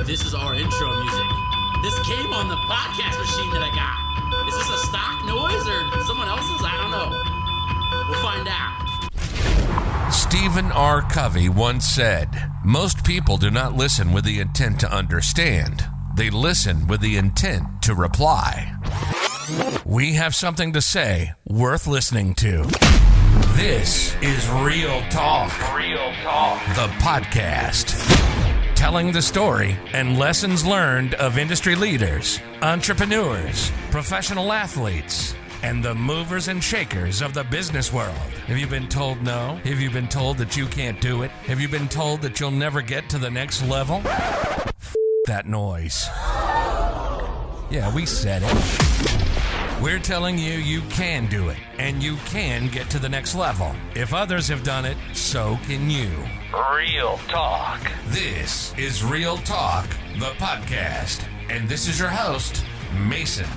This is our intro music. This came on the podcast machine that I got. Is this a stock noise or someone else's? I don't know. We'll find out. Stephen R. Covey once said, "Most people do not listen with the intent to understand. They listen with the intent to reply." We have something to say worth listening to. This is Real Talk. Real Talk. The podcast. Telling the story and lessons learned of industry leaders, entrepreneurs, professional athletes, and the movers and shakers of the business world. Have you been told no? Have you been told that you can't do it? Have you been told that you'll never get to the next level? That noise. Yeah, we said it. We're telling you you can do it, and you can get to the next level. If others have done it, so can you. Real Talk. This is Real Talk, the podcast. And this is your host, Mason.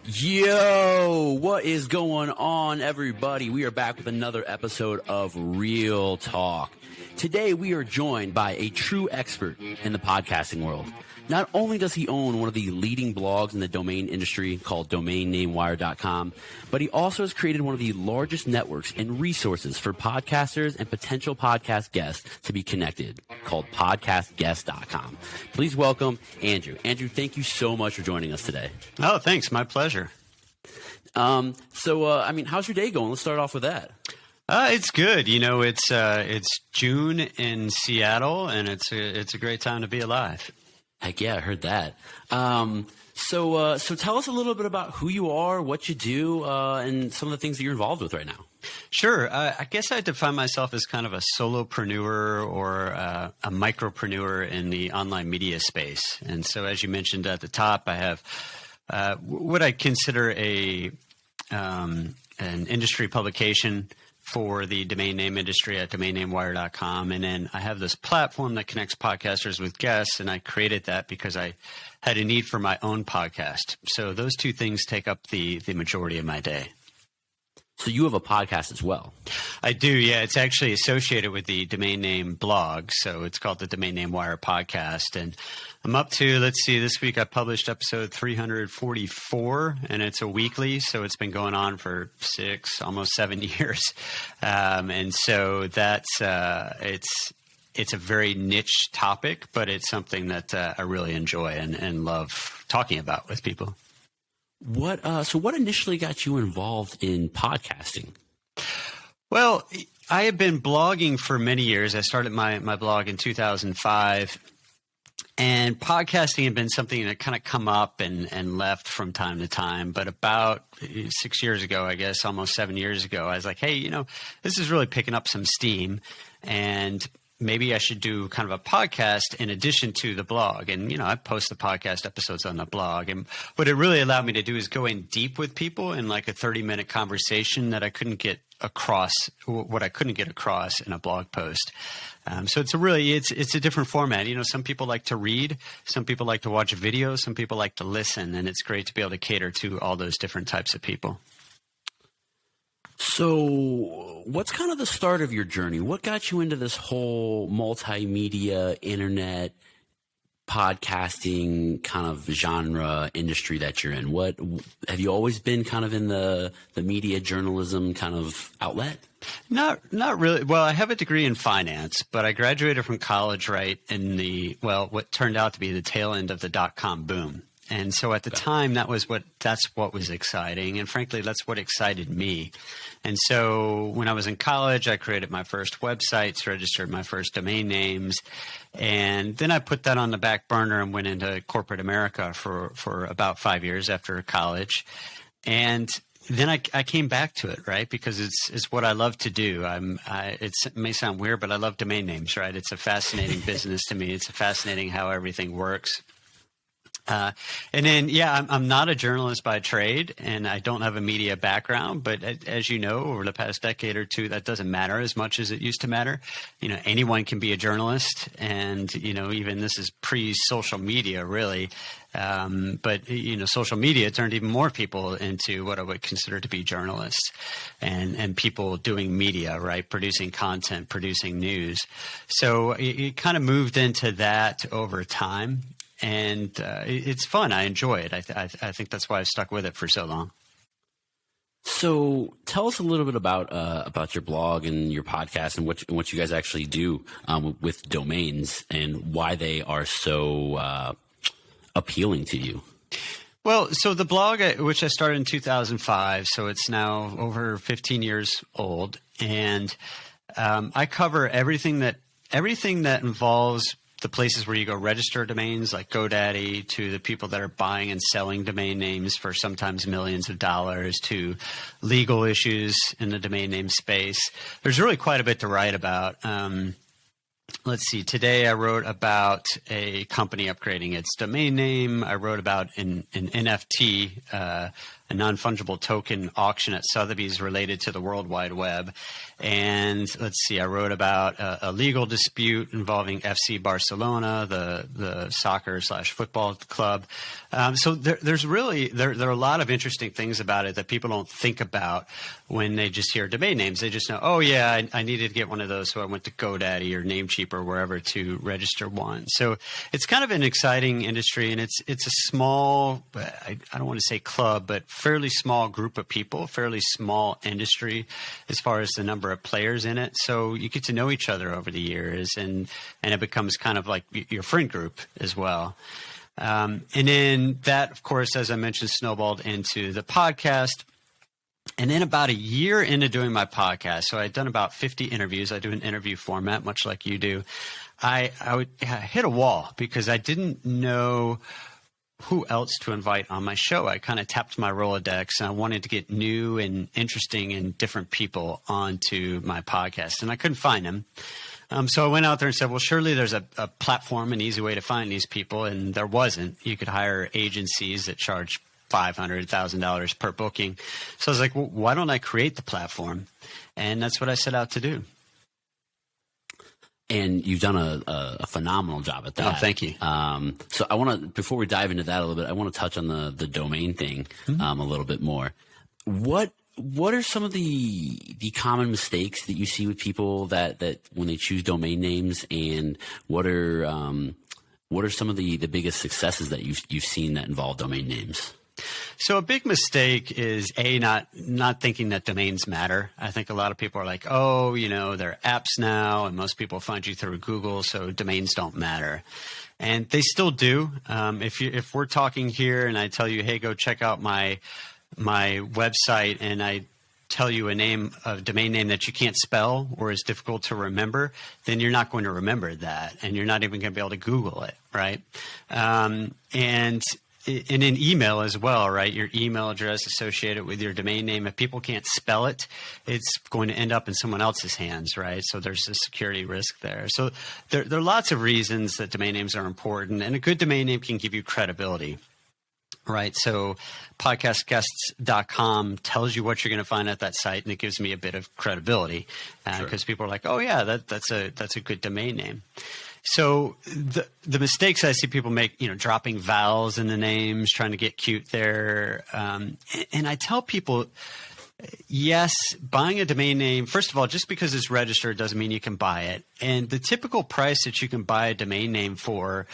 Yo, what is going on, everybody? We are back with another episode of Real Talk. Today, we are joined by a true expert in the podcasting world. Not only does he own one of the leading blogs in the domain industry called domainnamewire.com, but he also has created one of the largest networks and resources for podcasters and potential podcast guests to be connected, called podcastguest.com. Please welcome Andrew. Andrew, thank you so much for joining us today. Oh, thanks. My pleasure. How's your day going? Let's start off with that. It's good. You know, it's June in Seattle, and it's a great time to be alive. Heck yeah, I heard that. So tell us a little bit about who you are, what you do, and some of the things that you're involved with right now. Sure. I guess I define myself as kind of a solopreneur or a micropreneur in the online media space. And so, as you mentioned at the top, I have what I consider an industry publication for the domain name industry at domainnamewire.com. And then I have this platform that connects podcasters with guests, and I created that because I had a need for my own podcast. So those two things take up the majority of my day. So you have a podcast as well? I do, yeah. It's actually associated with the domain name blog. So it's called the Domain Name Wire Podcast. And I'm up to, this week I published episode 344, and it's a weekly. So it's been going on for 6, almost 7 years. And so that's, it's a very niche topic, but it's something that I really enjoy and love talking about with people. So what initially got you involved in podcasting? Well, I have been blogging for many years. I started my blog in 2005, and podcasting had been something that kind of come up and left from time to time. But about 6 years ago, I guess, almost 7 years ago, I was like, hey, this is really picking up some steam, and maybe I should do kind of a podcast in addition to the blog. And, I post the podcast episodes on the blog. And what it really allowed me to do is go in deep with people in like a 30-minute conversation that I couldn't get across, what I couldn't get across in a blog post. So it's a different format. Some people like to read, some people like to watch videos, some people like to listen. And it's great to be able to cater to all those different types of people. So what's kind of the start of your journey? What got you into this whole multimedia, internet, podcasting kind of genre industry that you're in? What have you always been kind of in the media journalism kind of outlet? Not really. Well, I have a degree in finance, but I graduated from college right in what turned out to be the tail end of the .com boom. And so at the time, that's what was exciting. And frankly, that's what excited me. And so when I was in college, I created my first websites, registered my first domain names. And then I put that on the back burner and went into corporate America for about 5 years after college. And then I came back to it, right? Because it's what I love to do. It may sound weird, but I love domain names, right? It's a fascinating business to me. It's fascinating how everything works. And then, yeah, I'm not a journalist by trade, and I don't have a media background. But as you know, over the past decade or two, that doesn't matter as much as it used to matter. Anyone can be a journalist, and even this is pre-social media, really. But social media turned even more people into what I would consider to be journalists, and people doing media, right? Producing content, producing news. So it kind of moved into that over time. And it's fun. I enjoy it. I think that's why I've stuck with it for so long. So tell us a little bit about your blog and your podcast and what you guys actually do with domains and why they are so appealing to you. Well, so the blog, which I started in 2005, so it's now over 15 years old, and I cover everything that involves the places where you go register domains like GoDaddy, to the people that are buying and selling domain names for sometimes millions of dollars, to legal issues in the domain name space. There's really quite a bit to write about. Let's see. Today I wrote about a company upgrading its domain name. I wrote about an NFT, a non-fungible token auction at Sotheby's related to the World Wide Web. And let's see, I wrote about a legal dispute involving FC Barcelona, the soccer/football club. So there are a lot of interesting things about it that people don't think about when they just hear domain names. They just know, oh yeah, I needed to get one of those, so I went to GoDaddy or Namecheap or wherever to register one. So it's kind of an exciting industry, and it's a small, I don't want to say club, but fairly small group of people, fairly small industry as far as the number of players in it. So you get to know each other over the years, and it becomes kind of like your friend group as well. And then that, of course, as I mentioned, snowballed into the podcast. And then about a year into doing my podcast, so I'd done about 50 interviews. I do an interview format, much like you do. I would hit a wall because I didn't know who else to invite on my show. I kind of tapped my Rolodex, and I wanted to get new and interesting and different people onto my podcast, and I couldn't find them. So I went out there and said, well, surely there's a platform, an easy way to find these people, and there wasn't. You could hire agencies that charge $500,000 per booking. So I was like, well, why don't I create the platform? And that's what I set out to do. And you've done a phenomenal job at that. Oh, thank you. So I want to, before we dive into that a little bit, I want to touch on the domain thing a little bit more. What are some of the common mistakes that you see with people that when they choose domain names, and what are some of the biggest successes that you've seen that involve domain names? So a big mistake is not thinking that domains matter. I think a lot of people are like, oh, there are apps now, and most people find you through Google, so domains don't matter. And they still do. If we're talking here and I tell you, hey, go check out my website, and I tell you a domain name that you can't spell or is difficult to remember, then you're not going to remember that, and you're not even going to be able to Google it, right? And in an email as well, right? Your email address associated with your domain name, if people can't spell it, it's going to end up in someone else's hands, right? So there's a security risk there. So there are lots of reasons that domain names are important, and a good domain name can give you credibility, right? So podcastguests.com tells you what you're going to find at that site, and it gives me a bit of credibility because people are like, oh yeah, that's a good domain name. So the mistakes I see people make, dropping vowels in the names, trying to get cute there. And I tell people, yes, buying a domain name, first of all, just because it's registered doesn't mean you can buy it. And the typical price that you can buy a domain name for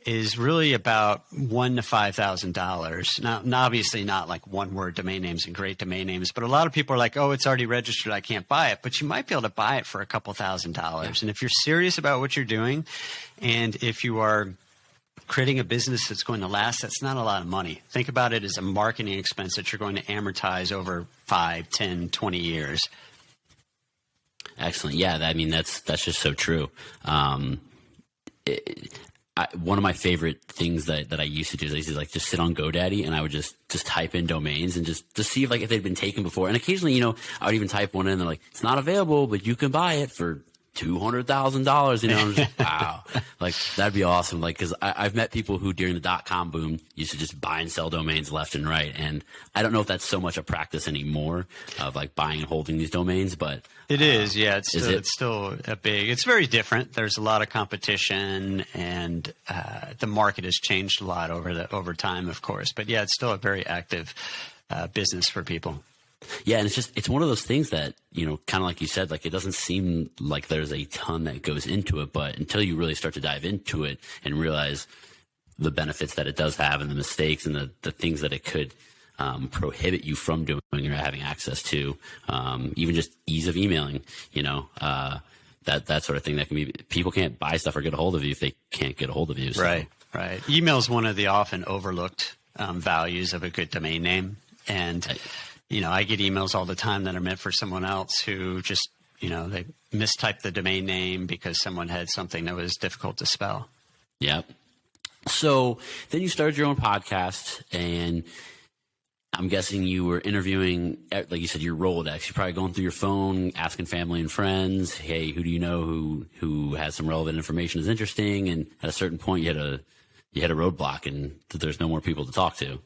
is really about $1,000 to $5,000. Now, obviously not like one-word domain names and great domain names, but a lot of people are like, oh, it's already registered, I can't buy it. But you might be able to buy it for a couple $1,000. Yeah. And if you're serious about what you're doing, and if you are creating a business that's going to last, that's not a lot of money. Think about it as a marketing expense that you're going to amortize over 5, 10, 20 years. Excellent. Yeah, that's just so true. One of my favorite things that I used to do is I used to just sit on GoDaddy, and I would just type in domains and just see if they'd been taken before. And occasionally, I would even type one in and they're like, it's not available, but you can buy it for $200,000, you know, I'm just, wow, like that'd be awesome. Like, cause I've met people who during the .com boom used to just buy and sell domains left and right. And I don't know if that's so much a practice anymore of like buying and holding these domains, but it is. Yeah. It's still it's very different. There's a lot of competition and, the market has changed a lot over time, of course, but yeah, it's still a very active, business for people. Yeah, and it's one of those things that, you know, kind of like you said, like it doesn't seem like there's a ton that goes into it, but until you really start to dive into it and realize the benefits that it does have and the mistakes and the things that it could prohibit you from doing or having access to, even just ease of emailing, you know, that sort of thing that can be, people can't buy stuff or get a hold of you if they can't get a hold of you. So. Right. Email is one of the often overlooked values of a good domain name. And you know, I get emails all the time that are meant for someone else who just, you know, they mistyped the domain name because someone had something that was difficult to spell. Yep. So then you started your own podcast, and I'm guessing you were interviewing, like you said, your Rolodex. You're probably going through your phone, asking family and friends, hey, who do you know who has some relevant information, is interesting? And at a certain point, you hit a roadblock, and there's no more people to talk to,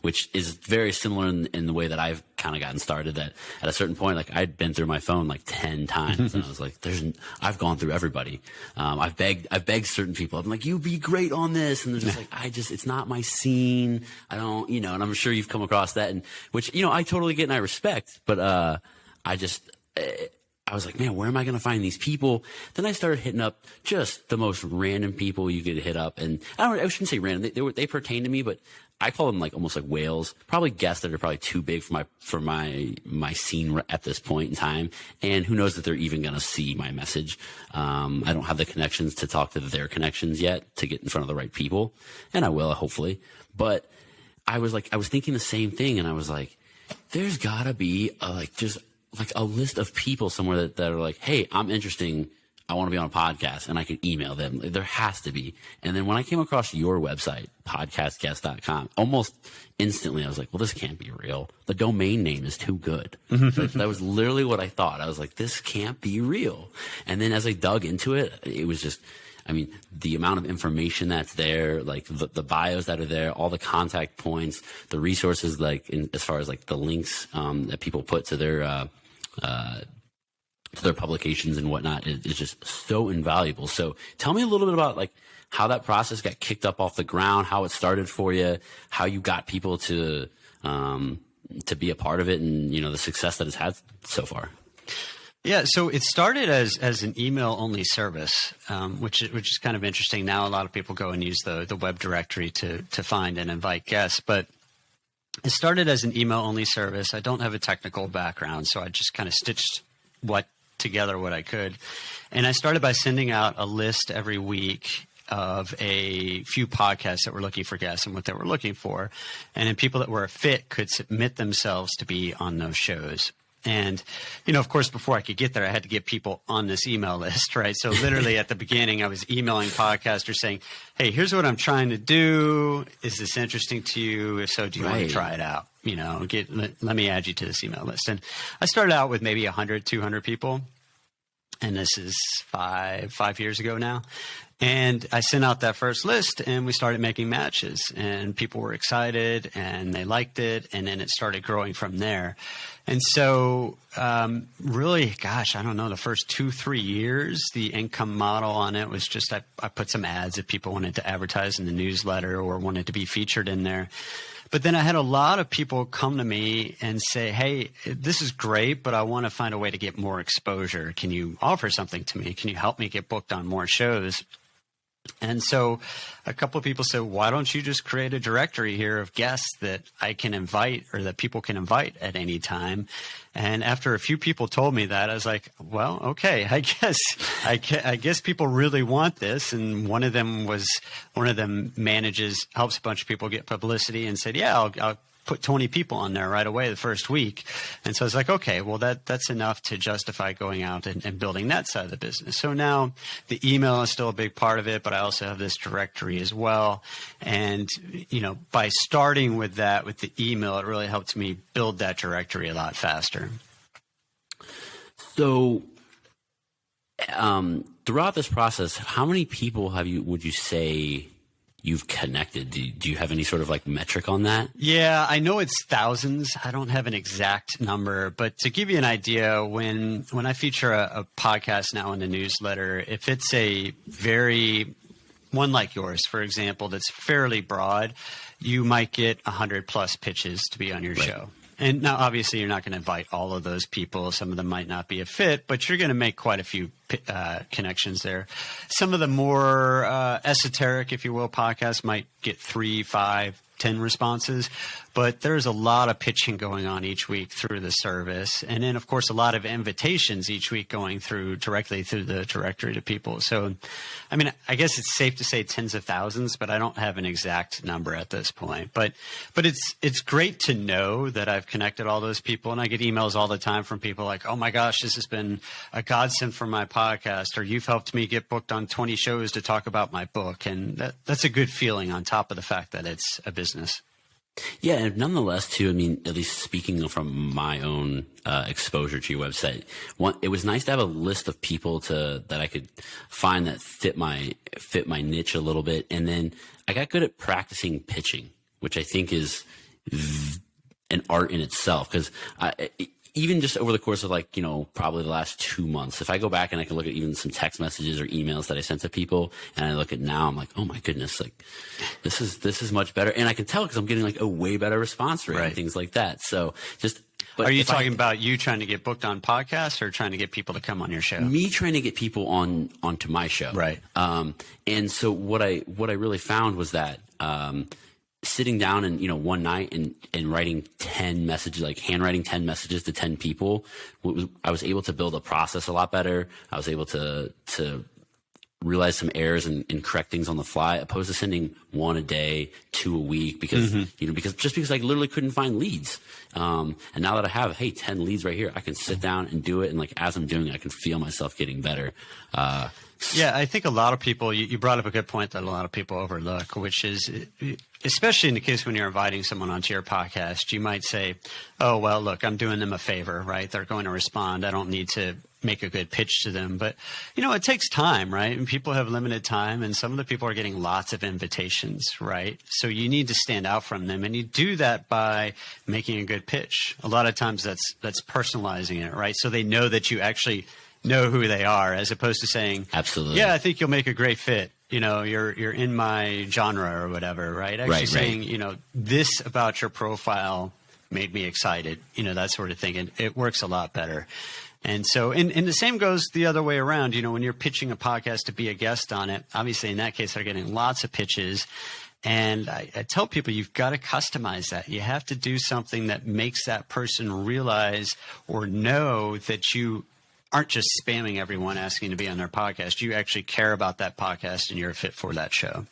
which is very similar in the way that I've kind of gotten started. That at a certain point, like I'd been through my phone like 10 times, and I was like, I've gone through everybody. I've begged certain people. I'm like, you'd be great on this. And they're just like, it's not my scene. I don't, you know, and I'm sure you've come across that, and which, you know, I totally get and I respect, but, I was like, man, where am I going to find these people? Then I started hitting up just the most random people you could hit up. And I shouldn't say random. They pertain to me, but I call them like almost like whales, probably guests that are probably too big for my scene at this point in time. And who knows that they're even going to see my message. I don't have the connections to talk to their connections yet to get in front of the right people. And I will, hopefully. But I was thinking the same thing. And I was like, there's gotta be a list of people somewhere that are like, hey, I'm interesting. I want to be on a podcast, and I can email them. There has to be. And then when I came across your website, podcastguest.com, almost instantly I was like, well, this can't be real. The domain name is too good. That was literally what I thought. I was like, this can't be real. And then as I dug into it, it was just, I mean, the amount of information that's there, like the bios that are there, all the contact points, the resources, like as far as like the links that people put to their publications and whatnot is just so invaluable. So tell me a little bit about like how that process got kicked up off the ground, how it started for you, how you got people to be a part of it, and, you know, the success that it's had so far. Yeah, so it started as an email only service, which is kind of interesting. Now a lot of people go and use the web directory to find and invite guests, but it started as an email only service. I don't have a technical background, so I just kind of stitched together what I could. And I started by sending out a list every week of a few podcasts that were looking for guests and what they were looking for. And then people that were a fit could submit themselves to be on those shows. And, you know, of course, before I could get there, I had to get people on this email list, right? So literally at the beginning, I was emailing podcasters saying, hey, here's what I'm trying to do. Is this interesting to you? If so, do you want to try it out? You know, let me add you to this email list. And I started out with maybe 100, 200 people. And this is five years ago now. And I sent out that first list, and we started making matches, and people were excited and they liked it. And then it started growing from there. And so really, gosh, I don't know, the first 2-3 years, the income model on it was just I put some ads if people wanted to advertise in the newsletter or wanted to be featured in there. But then I had a lot of people come to me and say, hey, this is great, but I want to find a way to get more exposure. Can you offer something to me? Can you help me get booked on more shows? And so a couple of people said, why don't you just create a directory here of guests that I can invite or that people can invite at any time? And after a few people told me that, I was like, well, okay, I guess people really want this. And one of them helps a bunch of people get publicity and said, yeah, I'll put 20 people on there right away the first week. And so I was like, okay, well, that's enough to justify going out and building that side of the business. So now the email is still a big part of it, but I also have this directory as well. And, you know, by starting with that, with the email, it really helped me build that directory a lot faster. So Throughout this process, how many people would you say you've connected? Do you have any sort of like metric on that? Yeah, I know it's thousands. I don't have an exact number, but to give you an idea, when I feature a podcast now in the newsletter, if it's a very one like yours, for example, that's fairly broad, you might get 100 plus pitches to be on your show. And now, obviously, you're not going to invite all of those people. Some of them might not be a fit, but you're going to make quite a few connections there. Some of the more esoteric, if you will, podcasts might get 3, 5, 10 responses, but there's a lot of pitching going on each week through the service. And then, of course, a lot of invitations each week going through directly through the directory to people. So, I mean, I guess it's safe to say tens of thousands, but I don't have an exact number at this point. But it's great to know that I've connected all those people. And I get emails all the time from people like, oh my gosh, this has been a godsend for my podcast, or you've helped me get booked on 20 shows to talk about my book. And that's a good feeling on top of the fact that it's a business. Yeah, and nonetheless, too, I mean, at least speaking from my own exposure to your website, it was nice to have a list of people that I could find that fit my niche a little bit. And then I got good at practicing pitching, which I think is an art in itself, because even just over the course of probably the last 2 months, if I go back and I can look at even some text messages or emails that I sent to people, and I look at now, I'm like, oh my goodness, like this is much better. And I can tell because I'm getting like a way better response rate and things like that. So are you talking about you trying to get booked on podcasts or trying to get people to come on your show? Me trying to get people onto my show. Right. And so what I really found was that, sitting down and, one night and writing 10 messages, like handwriting 10 messages to 10 people, I was able to build a process a lot better. I was able to realize some errors and correct things on the fly, opposed to sending 1 a day, 2 a week, because, because I literally couldn't find leads. And now that I have, 10 leads right here, I can sit down and do it. And like, as I'm doing it, I can feel myself getting better. Yeah, I think a lot of people, you brought up a good point that a lot of people overlook, which is, especially in the case when you're inviting someone onto your podcast, you might say, oh, well, look, I'm doing them a favor, right? They're going to respond. I don't need to make a good pitch to them. But, it takes time, right? And people have limited time, and some of the people are getting lots of invitations, right? So you need to stand out from them. And you do that by making a good pitch. A lot of times that's personalizing it, right? So they know that you actually know who they are, as opposed to saying, absolutely, yeah, I think you'll make a great fit. You're in my genre or whatever, right? Actually saying, this about your profile made me excited, that sort of thing. And it works a lot better. And so, and the same goes the other way around. When you're pitching a podcast to be a guest on it, obviously in that case, they're getting lots of pitches. And I tell people, you've got to customize that. You have to do something that makes that person realize or know that you aren't just spamming everyone asking to be on their podcast. You actually care about that podcast and you're a fit for that show.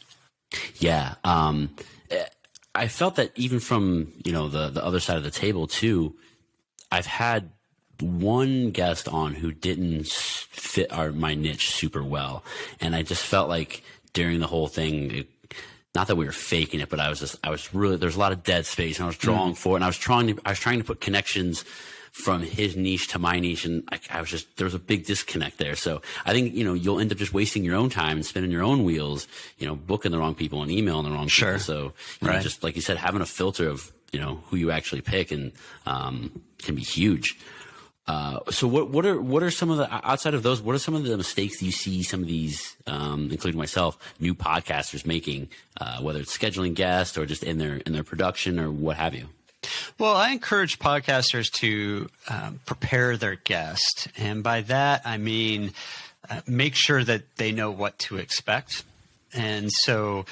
Yeah. I felt that even from, the other side of the table too, I've had one guest on who didn't fit my niche super well. And I just felt like during the whole thing, not that we were faking it, but I was really, there's a lot of dead space and I was drawing for it. And I was trying to put connections from his niche to my niche, and there was a big disconnect there. So I think, you'll end up just wasting your own time and spinning your own wheels, booking the wrong people and emailing the wrong people. So, just like you said, having a filter of, who you actually pick and can be huge. So what are some of the, outside of those, what are some of the mistakes that you see some of these, including myself, new podcasters making, whether it's scheduling guests or just in their production or what have you? Well, I encourage podcasters to prepare their guest. And by that, I mean, make sure that they know what to expect. And so,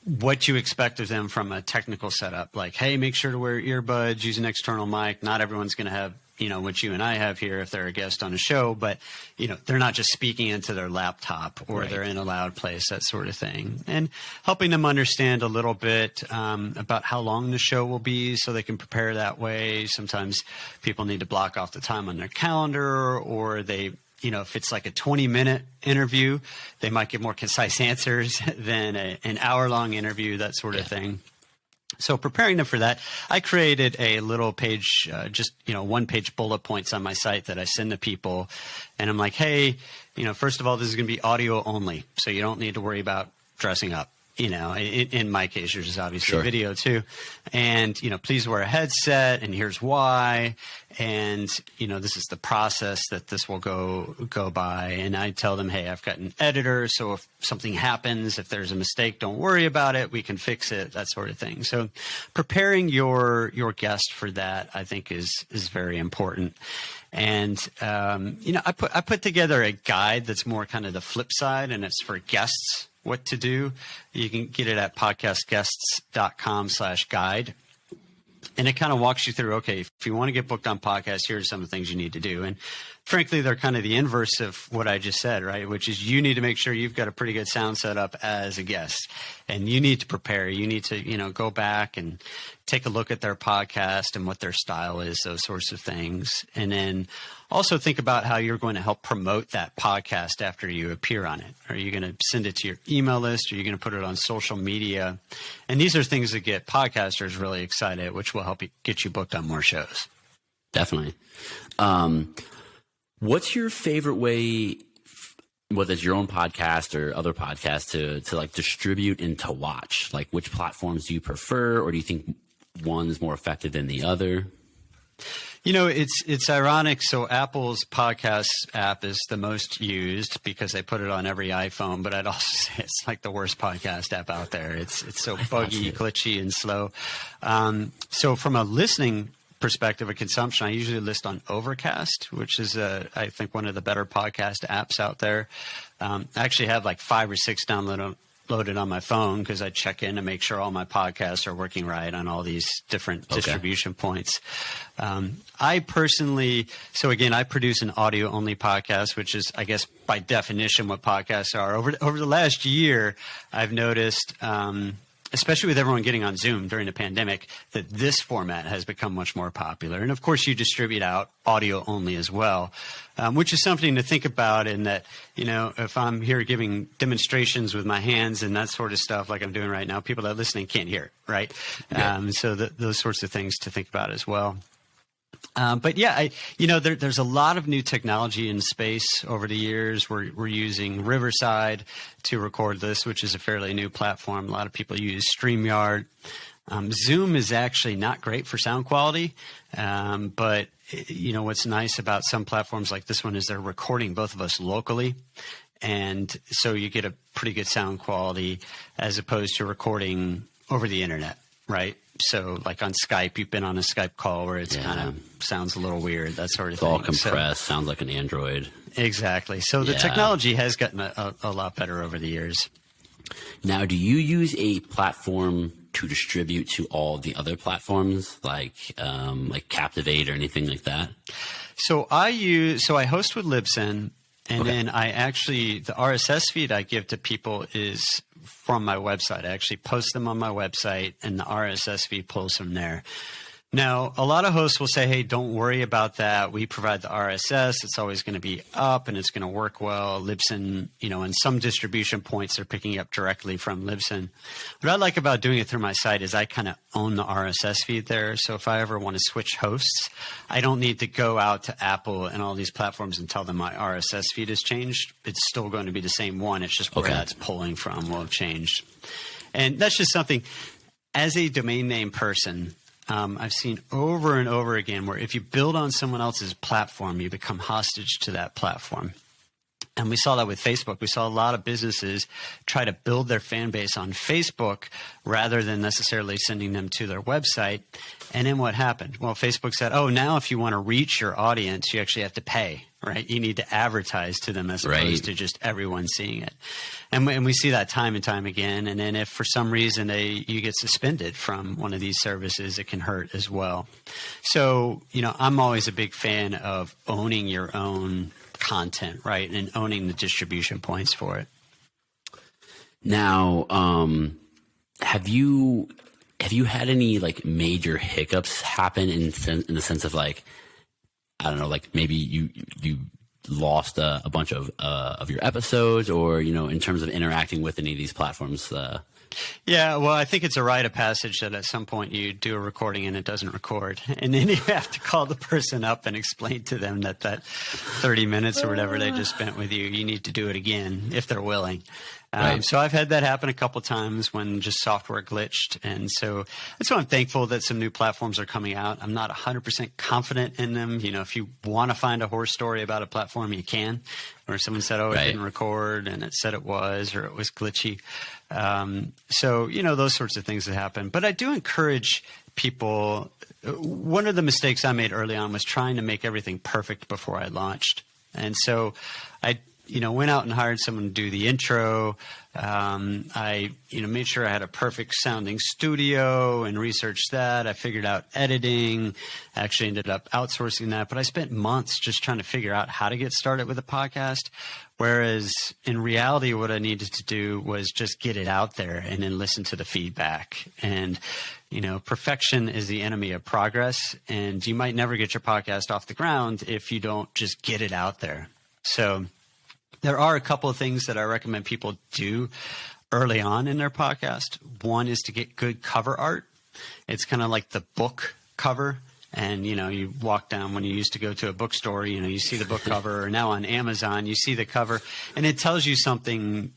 what you expect of them from a technical setup, like, hey, make sure to wear earbuds, use an external mic. Not everyone's going to have, what you and I have here if they're a guest on a show, but, they're not just speaking into their laptop or they're in a loud place, that sort of thing. And helping them understand a little bit about how long the show will be so they can prepare that way. Sometimes people need to block off the time on their calendar, or they, if it's like a 20-minute interview, they might get more concise answers than an hour-long interview, that sort of thing. So preparing them for that, I created a little page, just, one-page bullet points on my site that I send to people. And I'm like, hey, first of all, this is going to be audio only. So you don't need to worry about dressing up. In my case, there's obviously video too. And, please wear a headset, and here's why. And, this is the process that this will go by. And I tell them, hey, I've got an editor. So if something happens, if there's a mistake, don't worry about it. We can fix it, that sort of thing. So preparing your guest for that, I think is very important. And, I put together a guide that's more kind of the flip side, and it's for guests. What to do. You can get it at podcastguests.com/guide. And it kind of walks you through, okay, if you want to get booked on podcasts, here are some of the things you need to do. And frankly, they're kind of the inverse of what I just said, right? Which is you need to make sure you've got a pretty good sound setup as a guest. And you need to prepare. You need to, go back and take a look at their podcast and what their style is, those sorts of things. And then also think about how you're going to help promote that podcast after you appear on it. Are you going to send it to your email list? Are you going to put it on social media? And these are things that get podcasters really excited, which will help you get you booked on more shows. Definitely. What's your favorite way, whether it's your own podcast or other podcasts, to like distribute and to watch? Like, which platforms do you prefer, or do you think one is more effective than the other? It's ironic. So Apple's podcast app is the most used because they put it on every iPhone, but I'd also say it's like the worst podcast app out there. It's so buggy, glitchy, and slow. So from a listening perspective of consumption, I usually list on Overcast, which is I think one of the better podcast apps out there. I actually have like 5 or 6 loaded on my phone because I check in to make sure all my podcasts are working right on all these different distribution points. I personally, I produce an audio only podcast, which is, I guess, by definition what podcasts are. Over the last year, I've noticed, especially with everyone getting on Zoom during the pandemic, that this format has become much more popular. And of course, you distribute out audio only as well, which is something to think about in that, if I'm here giving demonstrations with my hands and that sort of stuff like I'm doing right now, people that are listening can't hear it, right? Yeah. So those sorts of things to think about as well. But yeah, there's a lot of new technology in space over the years. We're using Riverside to record this, which is a fairly new platform. A lot of people use StreamYard. Zoom is actually not great for sound quality, but what's nice about some platforms like this one is they're recording both of us locally, and so you get a pretty good sound quality as opposed to recording over the internet, right? So like on Skype, you've been on a Skype call where it's kind of sounds a little weird, that sort of thing. It's all compressed, sounds like an Android. Exactly. So the technology has gotten a lot better over the years. Now, do you use a platform to distribute to all the other platforms like Captivate or anything like that? So I host with Libsyn, and then the RSS feed I give to people is from my website. I actually post them on my website, and the RSS feed pulls from there. Now, a lot of hosts will say, hey, don't worry about that. We provide the RSS. It's always going to be up, and it's going to work well. Libsyn, in some distribution points, they're picking up directly from Libsyn. What I like about doing it through my site is I kind of own the RSS feed there. So if I ever want to switch hosts, I don't need to go out to Apple and all these platforms and tell them my RSS feed has changed. It's still going to be the same one. It's just where that's pulling from will have changed. And that's just something, as a domain name person, I've seen over and over again where if you build on someone else's platform, you become hostage to that platform. And we saw that with Facebook. We saw a lot of businesses try to build their fan base on Facebook rather than necessarily sending them to their website. And then what happened? Well, Facebook said, oh, now if you want to reach your audience, you actually have to pay, right? You need to advertise to them as opposed to just everyone seeing it. And we see that time and time again. And then if for some reason you get suspended from one of these services, it can hurt as well. So, I'm always a big fan of owning your own content, right? And owning the distribution points for it. Now, have you had any like major hiccups happen in the sense of like, I don't know, like maybe you lost a bunch of your episodes, or in terms of interacting with any of these platforms Yeah, well, I think it's a rite of passage that at some point you do a recording and it doesn't record. And then you have to call the person up and explain to them that 30 minutes or whatever they just spent with you, you need to do it again if they're willing. Right. So I've had that happen a couple times when just software glitched. And so that's why I'm thankful that some new platforms are coming out. I'm not 100% confident in them. You know, if you want to find a horror story about a platform, you can. Or someone said, oh, it didn't record, and it said it was, or it was glitchy. So, you know, those sorts of things that happen. But I do encourage people. One of the mistakes I made early on was trying to make everything perfect before I launched. And so I went out and hired someone to do the intro. I made sure I had a perfect sounding studio and researched that. I figured out editing. I actually ended up outsourcing that. But I spent months just trying to figure out how to get started with a podcast. Whereas in reality, what I needed to do was just get it out there and then listen to the feedback. And, you know, perfection is the enemy of progress. And you might never get your podcast off the ground if you don't just get it out there. So there are a couple of things that I recommend people do early on in their podcast. One is to get good cover art. It's kind of like the book cover. And, you know, you walk down when you used to go to a bookstore, you know, you see the book cover, or now on Amazon, you see the cover and it tells you something.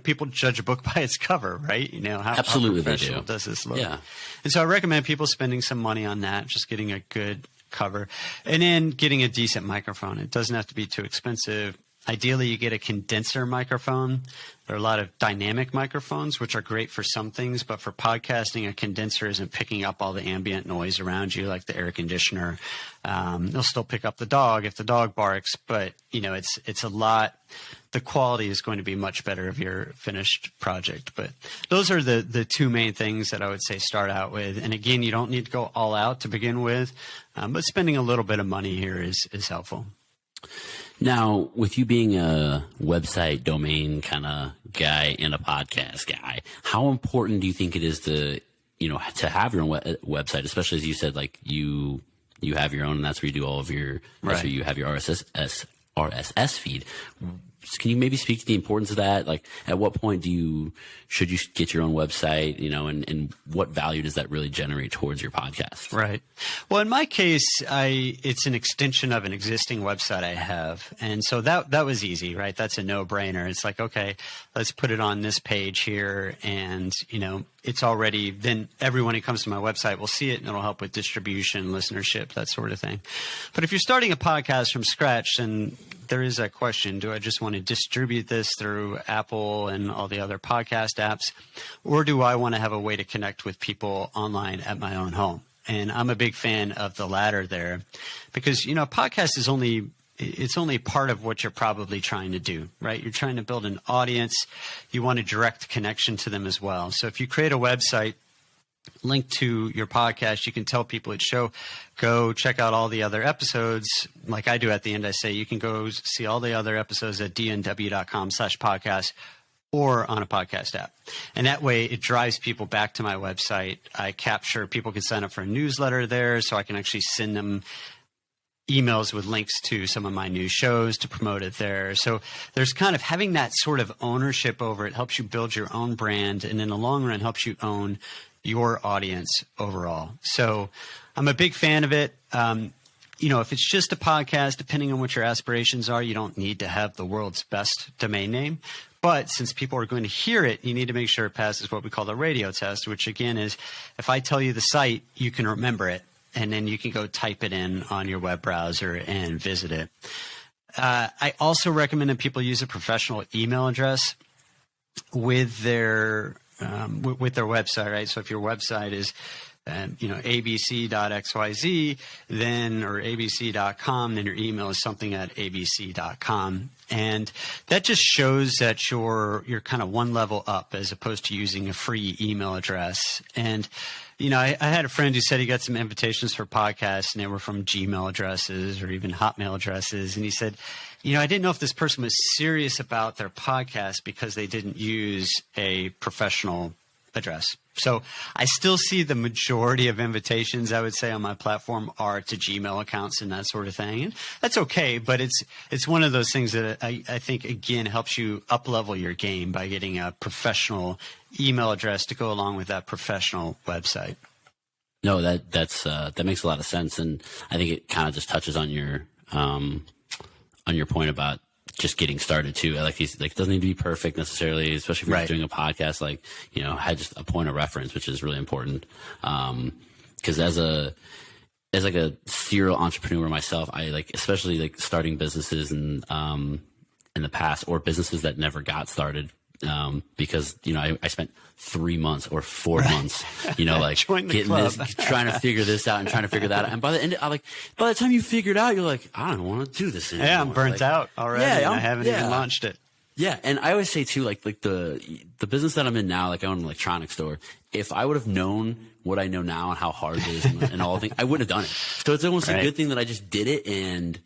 People judge a book by its cover, right? You know, how professional does this look? Yeah. And so I recommend people spending some money on that, just getting a good cover and then getting a decent microphone. It doesn't have to be too expensive. Ideally, you get a condenser microphone. There are a lot of dynamic microphones, which are great for some things, but for podcasting, a condenser isn't picking up all the ambient noise around you, like the air conditioner. They'll still pick up the dog if the dog barks, but you know, it's a lot. The quality is going to be much better of your finished project. But those are the two main things that I would say start out with. And again, you don't need to go all out to begin with, but spending a little bit of money here is helpful. Now, with you being a website domain kind of guy and a podcast guy, how important do you think it is to have your own website, especially as you said, like you have your own, and that's where you do all of your, that's where you have your RSS feed. Can you maybe speak to the importance of that? Like, at what point should you get your own website, you know, and what value does that really generate towards your podcast? Right. Well, in my case, it's an extension of an existing website I have. And so that was easy, right? That's a no-brainer. It's like, okay, let's put it on this page here. And, you know, it's already, then everyone who comes to my website will see it and it'll help with distribution, listenership, that sort of thing. But if you're starting a podcast from scratch, then there is that question, do I just want to distribute this through Apple and all the other podcast apps, or do I want to have a way to connect with people online at my own home? And I'm a big fan of the latter there because, you know, a podcast is only part of what you're probably trying to do, right? You're trying to build an audience. You want a direct connection to them as well. So if you create a website, link to your podcast, you can tell people at show, go check out all the other episodes. Like I do at the end, I say, you can go see all the other episodes at dnw.com/podcast or on a podcast app. And that way it drives people back to my website. I capture, people can sign up for a newsletter there, so I can actually send them emails with links to some of my new shows to promote it there. So there's kind of having that sort of ownership over it helps you build your own brand, and in the long run helps you own your audience overall. So I'm a big fan of it. You know, if it's just a podcast, depending on what your aspirations are, you don't need to have the world's best domain name. But since people are going to hear it, you need to make sure it passes what we call the radio test, which again is if I tell you the site, you can remember it, and then you can go type it in on your web browser and visit it. I also recommend that people use a professional email address with their website, right? So if your website is, abc.xyz, then, or abc.com, then your email is something at abc.com. And that just shows that you're kind of one level up as opposed to using a free email address. And, you know, I had a friend who said he got some invitations for podcasts and they were from Gmail addresses or even Hotmail addresses. And he said, you know, I didn't know if this person was serious about their podcast because they didn't use a professional address. So I still see the majority of invitations, I would say, on my platform are to Gmail accounts and that sort of thing. And that's okay, but it's one of those things that I think, again, helps you up-level your game by getting a professional email address to go along with that professional website. No, that makes a lot of sense. And I think it kind of just touches on your point about just getting started too. Like it doesn't need to be perfect necessarily, especially if you're doing a podcast, had just a point of reference, which is really important. Cause as like a serial entrepreneur myself, I especially starting businesses in the past, or businesses that never got started. Because, I spent 3 months or 4 months, getting this, trying to figure this out and trying to figure that out. And by the end, by the time you figure it out, you're like, I don't want to do this anymore. Yeah, I'm burnt out already. Yeah, I haven't even launched it. Yeah. And I always say too, the business that I'm in now, I own an electronics store. If I would have known what I know now and how hard it is and all the things, I wouldn't have done it. So it's almost a good thing that I just did it and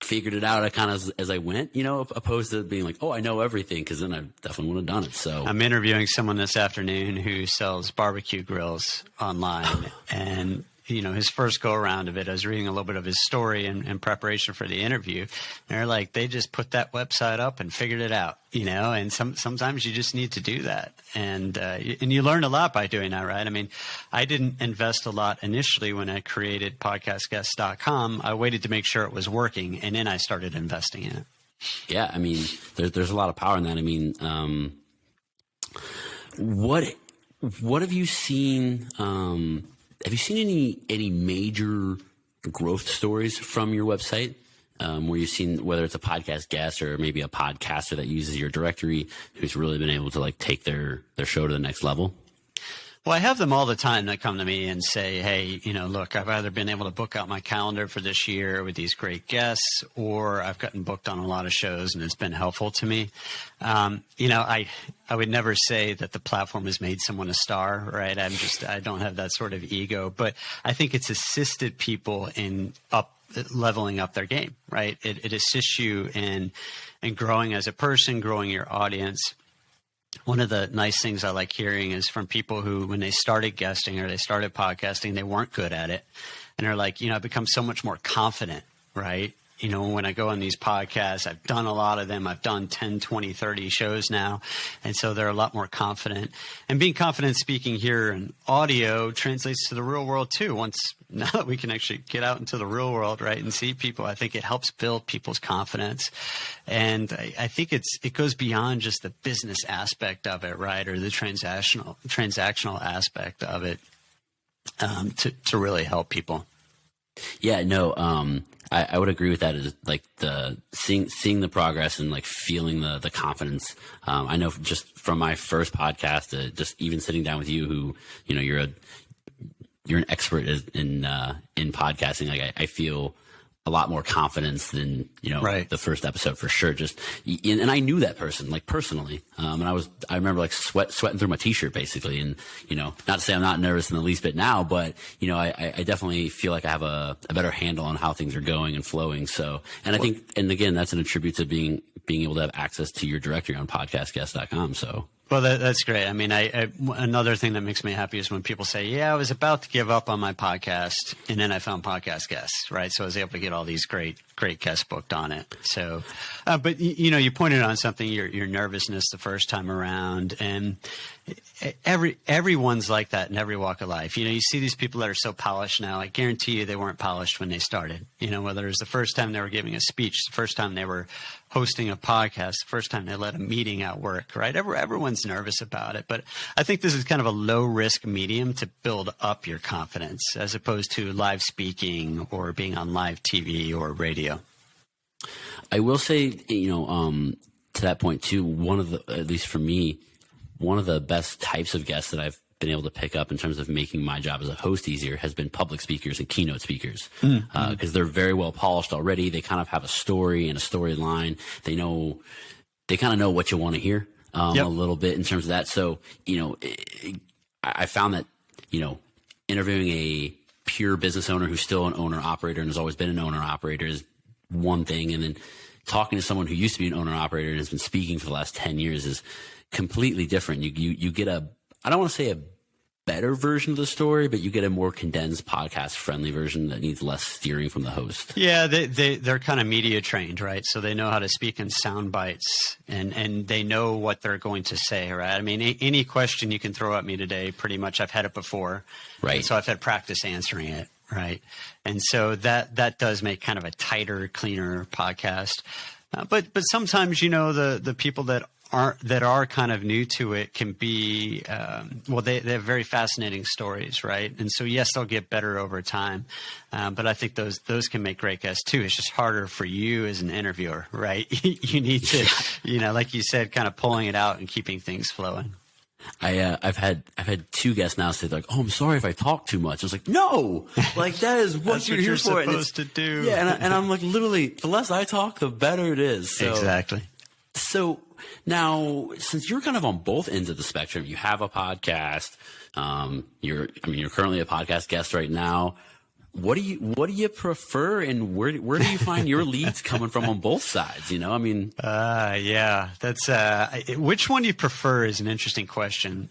figured it out kind of as I went, opposed to being like, oh, I know everything, because then I definitely would have done it. So I'm interviewing someone this afternoon who sells barbecue grills online, and his first go around of it, I was reading a little bit of his story in preparation for the interview. And they're like, they just put that website up and figured it out, and sometimes you just need to do that. And you learn a lot by doing that, right? I mean, I didn't invest a lot initially when I created podcastguest.com. I waited to make sure it was working, and then I started investing in it. Yeah. I mean, there's a lot of power in that. I mean, what have you seen, have you seen any major growth stories from your website, where you've seen whether it's a podcast guest or maybe a podcaster that uses your directory who's really been able to take their show to the next level? Well, I have them all the time that come to me and say, hey, look, I've either been able to book out my calendar for this year with these great guests, or I've gotten booked on a lot of shows and it's been helpful to me. I would never say that the platform has made someone a star, right? I don't have that sort of ego, but I think it's assisted people in leveling up their game, right? It assists you in growing as a person, growing your audience. One of the nice things I like hearing is from people who, when they started guesting or they started podcasting, they weren't good at it. And they're like, I've become so much more confident, right? When I go on these podcasts, I've done a lot of them. I've done 10, 20, 30 shows now. And so they're a lot more confident. And being confident speaking here in audio translates to the real world too. Now that we can actually get out into the real world, right, and see people, I think it helps build people's confidence. And I think it goes beyond just the business aspect of it, right, or the transactional aspect of it, to really help people. Yeah, no, I would agree with that. Is the seeing the progress and feeling the confidence. I know just from my first podcast, just even sitting down with you, who you're an expert in podcasting. I feel a lot more confidence than the first episode for sure. And I knew that person personally, and I remember sweating through my t-shirt basically. And not to say I'm not nervous in the least bit now, but I definitely feel like I have a better handle on how things are going and flowing. So, and I think, and again, that's an attribute to being able to have access to your directory on podcastguest.com. So. Well, that's great. I mean, another thing that makes me happy is when people say, yeah, I was about to give up on my podcast and then I found podcast guests, right? So I was able to get all these great guests booked on it. So, but you pointed on something, your nervousness the first time around, and everyone's like that in every walk of life. You see these people that are so polished now. I guarantee you they weren't polished when they started. Whether it was the first time they were giving a speech, the first time they were hosting a podcast, the first time they led a meeting at work, right? Everyone's nervous about it. But I think this is kind of a low risk medium to build up your confidence, as opposed to live speaking or being on live TV or radio. I will say, to that point too, at least for me, one of the best types of guests that I've been able to pick up in terms of making my job as a host easier has been public speakers and keynote speakers, because they're very well polished already. They kind of have a story and a storyline. They kind of know what you want to hear a little bit in terms of that. So, I found that, interviewing a pure business owner who's still an owner operator and has always been an owner operator is one thing. And then talking to someone who used to be an owner operator and has been speaking for the last 10 years is completely different. You get a I don't want to say a better version of the story, but you get a more condensed podcast friendly version that needs less steering from the host. Yeah, they're kind of media trained, right? So they know how to speak in sound bites, and they know what they're going to say, right? I mean, any question you can throw at me today, pretty much I've had it before. Right. And so I've had practice answering it, right? And so that does make kind of a tighter, cleaner podcast. But sometimes, the people that are kind of new to it can be, they have very fascinating stories, right? And so, yes, they'll get better over time. But I think those can make great guests too. It's just harder for you as an interviewer, right? You need to, like you said, kind of pulling it out and keeping things flowing. I've had 2 guests now say like, "Oh, I'm sorry if I talk too much." I was like, "No, like that is what you're here for." Supposed to do. Yeah, and I'm like, literally, the less I talk, the better it is. So, exactly. So now, since you're kind of on both ends of the spectrum, you have a podcast. You're currently a podcast guest right now. What do you prefer, and where do you find your leads coming from on both sides? Yeah, that's which one do you prefer is an interesting question.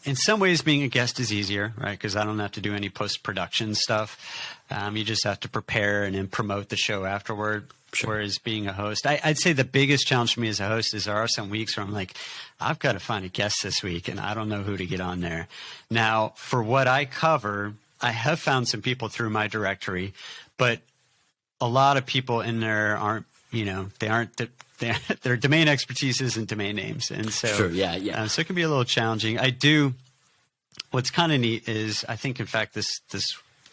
In some ways, being a guest is easier, right? Because I don't have to do any post-production stuff. You just have to prepare and then promote the show afterward. Sure. Whereas being a host, I'd say the biggest challenge for me as a host is there are some weeks where I'm like, I've got to find a guest this week, and I don't know who to get on there. Now, for what I cover, I have found some people through my directory, but a lot of people in there aren't, their domain expertise isn't domain names. And so, sure, yeah. So it can be a little challenging. What's kind of neat is I think, in fact,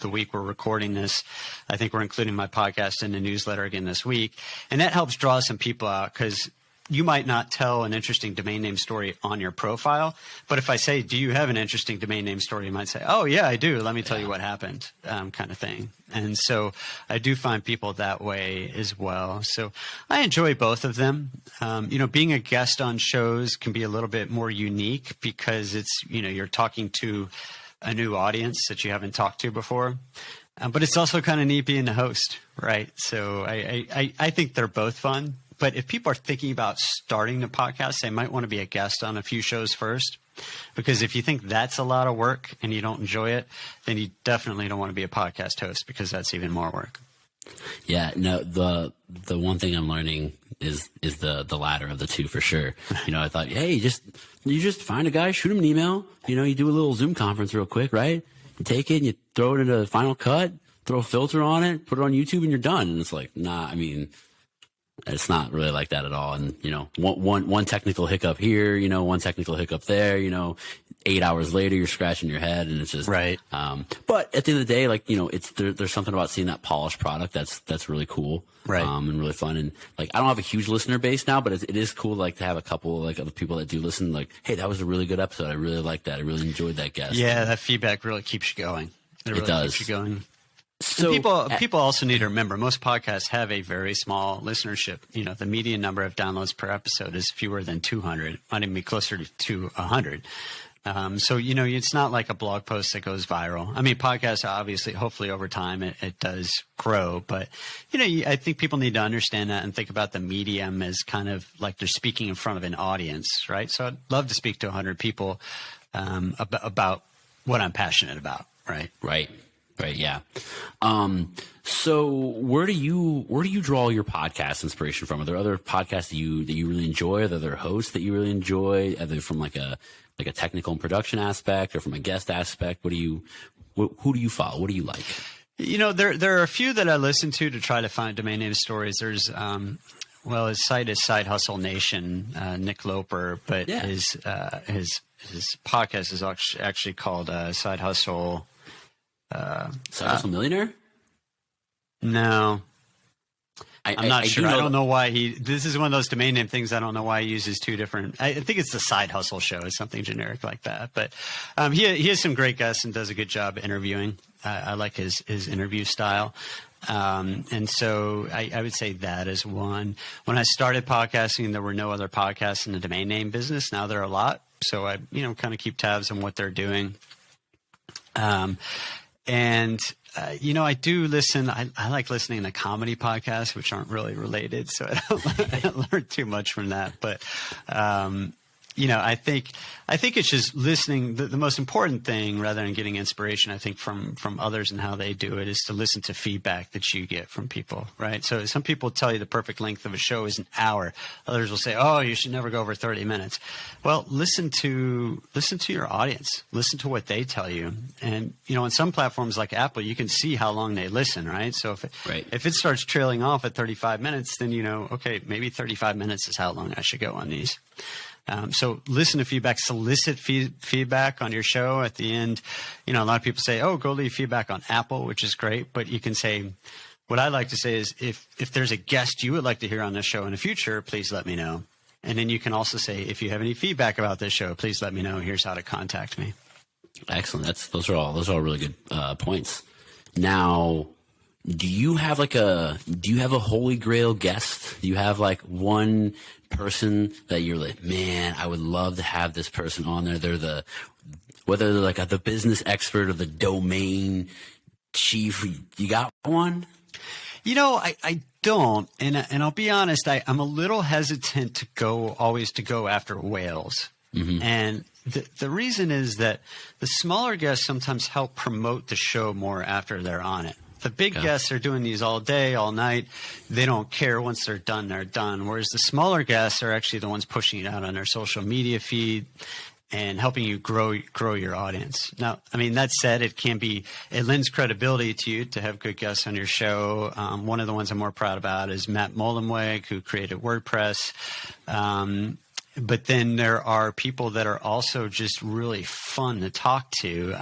the week we're recording this, I think we're including my podcast in the newsletter again this week. And that helps draw some people out because you might not tell an interesting domain name story on your profile. But if I say, do you have an interesting domain name story? You might say, oh, yeah, I do. Let me tell you what happened, kind of thing. And so I do find people that way as well. So I enjoy both of them. Being a guest on shows can be a little bit more unique because it's, you're talking to a new audience that you haven't talked to before. But it's also kind of neat being the host, right? So I think they're both fun. But if people are thinking about starting the podcast, they might want to be a guest on a few shows first. Because if you think that's a lot of work and you don't enjoy it, then you definitely don't want to be a podcast host because that's even more work. Yeah, no, the one thing I'm learning is the latter of the two for sure. I thought, hey, you just find a guy, shoot him an email. You do a little Zoom conference real quick, right? You take it and you throw it into Final Cut, throw a filter on it, put it on YouTube, and you're done. And it's like, nah, it's not really like that at all. And, one technical hiccup here, one technical hiccup there, 8 hours later, you're scratching your head and it's just right. But at the end of the day, like, there's something about seeing that polished product that's really cool. Right. And really fun. And like, I don't have a huge listener base now, but it is cool, like, to have a couple like other people that do listen, like, hey, that was a really good episode. I really liked that. I really enjoyed that guest. Yeah. That feedback really keeps you going. It really does. Keeps you going. So people also need to remember most podcasts have a very small listenership. The median number of downloads per episode is fewer than 200. Might even be closer to 100. So it's not like a blog post that goes viral. Podcasts obviously, hopefully over time it does grow, but I think people need to understand that and think about the medium as kind of like they're speaking in front of an audience, right? So I'd love to speak to 100 people about what I'm passionate about, right? Right. Yeah. So where do you draw your podcast inspiration from? Are there other podcasts that you really enjoy? Are there hosts that you really enjoy? Are they from like a technical and production aspect or from a guest aspect? Who do you follow? What do you like? There are a few that I listen to try to find domain name stories. There's, his site is Side Hustle Nation, Nick Loper, but yeah. his podcast is actually called Side Hustle. Side Hustle Millionaire? No. I'm not sure. I don't know why this is one of those domain name things. I don't know why he uses two different. I think it's the Side Hustle Show is something generic like that. But he has some great guests and does a good job interviewing. I like his interview style. And so I would say that is one. When I started podcasting, there were no other podcasts in the domain name business. Now there are a lot. So I, kind of keep tabs on what they're doing. I do listen. I like listening to comedy podcasts, which aren't really related, so I don't learn too much from that. But I think it's just listening. The most important thing, rather than getting inspiration, I think from others and how they do it, is to listen to feedback that you get from people, right? So some people tell you the perfect length of a show is an hour. Others will say, "Oh, you should never go over 30 minutes." Well, listen to your audience. Listen to what they tell you. And on some platforms like Apple, you can see how long they listen, right? So if it starts trailing off at 35 minutes, then okay, maybe 35 minutes is how long I should go on these. So listen to feedback, solicit feedback on your show. At the end, a lot of people say, "Oh, go leave feedback on Apple," which is great. But you can say, what I like to say is, if there's a guest you would like to hear on this show in the future, please let me know. And then you can also say, if you have any feedback about this show, please let me know. Here's how to contact me. Excellent. Those are all really good points. Now, do you have a holy grail guest? Do you have like one person that you're like, man, I would love to have this person on there? Whether they're like the business expert or the domain chief, you got one? I don't, and I'll be honest, I'm a little hesitant to always go after whales. Mm-hmm. And the reason is that the smaller guests sometimes help promote the show more after they're on it. The big guests are doing these all day, all night. They don't care. Once they're done, they're done. Whereas the smaller guests are actually the ones pushing it out on their social media feed and helping you grow your audience. Now, that said, it lends credibility to you to have good guests on your show. One of the ones I'm more proud about is Matt Mullenweg, who created WordPress. But then there are people that are also just really fun to talk to.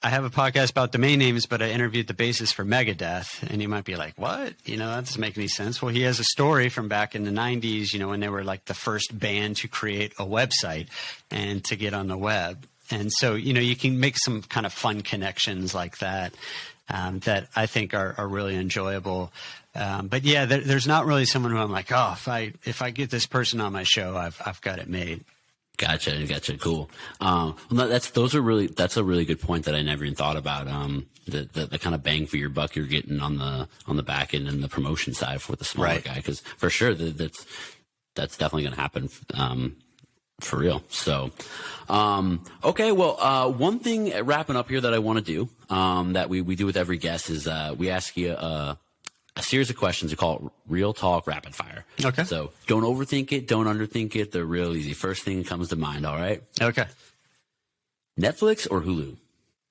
I have a podcast about domain names, but I interviewed the bassist for Megadeth, and you might be like, what? That doesn't make any sense. Well, he has a story from back in the 90s, when they were like the first band to create a website and to get on the web. And so, you can make some kind of fun connections like that, that I think are really enjoyable. But yeah, there's not really someone who I'm like, oh, if I get this person on my show, I've got it made. Gotcha. Cool. That's a really good point that I never even thought about. The kind of bang for your buck you're getting on the back end and the promotion side for the smaller guy, because for sure that's definitely going to happen. For real. So, okay. Well, one thing wrapping up here that I want to do, that we do with every guest is, we ask you, a series of questions. We call it Real Talk Rapid Fire. Okay. So don't overthink it. Don't underthink it. They're real easy. First thing that comes to mind. All right. Okay. Netflix or Hulu?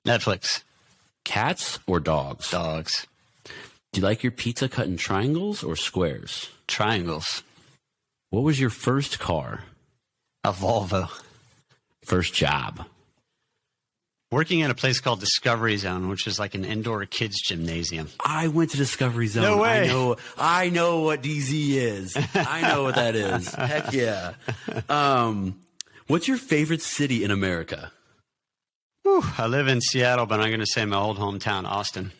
Netflix. Cats or dogs? Dogs. Do you like your pizza cut in triangles or squares? Triangles. What was your first car? A Volvo. First job? Working at a place called Discovery Zone, which is like an indoor kids gymnasium. I went to Discovery Zone. No way. I know what DZ is. I know what that is. Heck yeah. What's your favorite city in America? Whew, I live in Seattle, but I'm going to say my old hometown, Austin.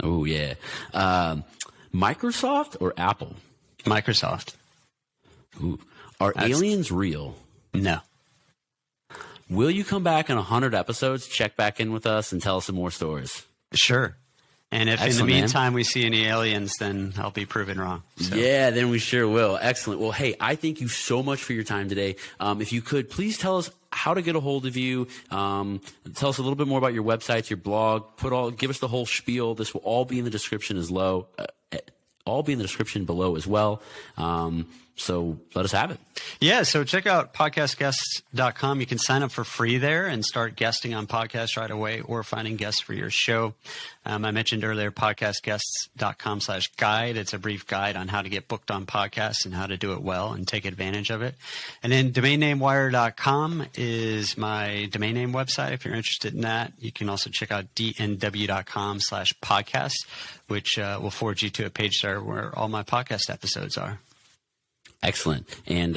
Oh, yeah. Microsoft or Apple? Microsoft. Ooh. Are aliens real? No. Will you come back in 100 episodes, check back in with us, and tell us some more stories? Sure. And if Excellent, in the meantime we see any aliens, then I'll be proven wrong. So. Yeah, then we sure will. Excellent. Well, hey, I thank you so much for your time today. If you could, please tell us how to get a hold of you. Tell us a little bit more about your websites, your blog. Give us the whole spiel. This will all be in the description below as well. So let us have it. Yeah. So check out podcastguests.com. You can sign up for free there and start guesting on podcasts right away, or finding guests for your show. I mentioned earlier, podcastguests.com/guide. It's a brief guide on how to get booked on podcasts and how to do it well and take advantage of it. And then domainnamewire.com is my domain name website. If you're interested in that, you can also check out dnw.com/podcast, which will forward you to a page there where all my podcast episodes are. Excellent. And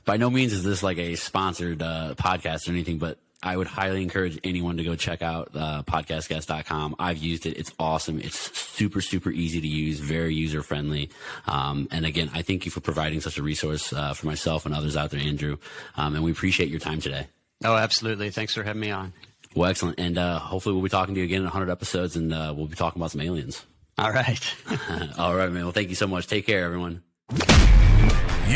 by no means is this like a sponsored podcast or anything, but I would highly encourage anyone to go check out podcastguest.com. I've used it. It's awesome. It's super, super easy to use, very user-friendly. And again, I thank you for providing such a resource for myself and others out there, Andrew. And we appreciate your time today. Oh, absolutely. Thanks for having me on. Well, excellent. And hopefully we'll be talking to you again in 100 episodes, and we'll be talking about some aliens. All right. All right, man. Well, thank you so much. Take care, everyone.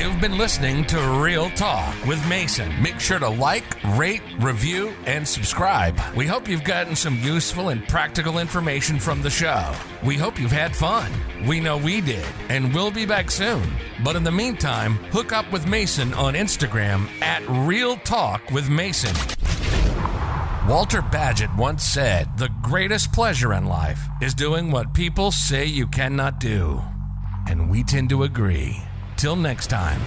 You've been listening to Real Talk with Mason. Make sure to like, rate, review, and subscribe. We hope you've gotten some useful and practical information from the show. We hope you've had fun. We know we did, and we'll be back soon. But in the meantime, hook up with Mason on Instagram at Real Talk with Mason. Walter Bagehot once said, "The greatest pleasure in life is doing what people say you cannot do." And we tend to agree. Till next time.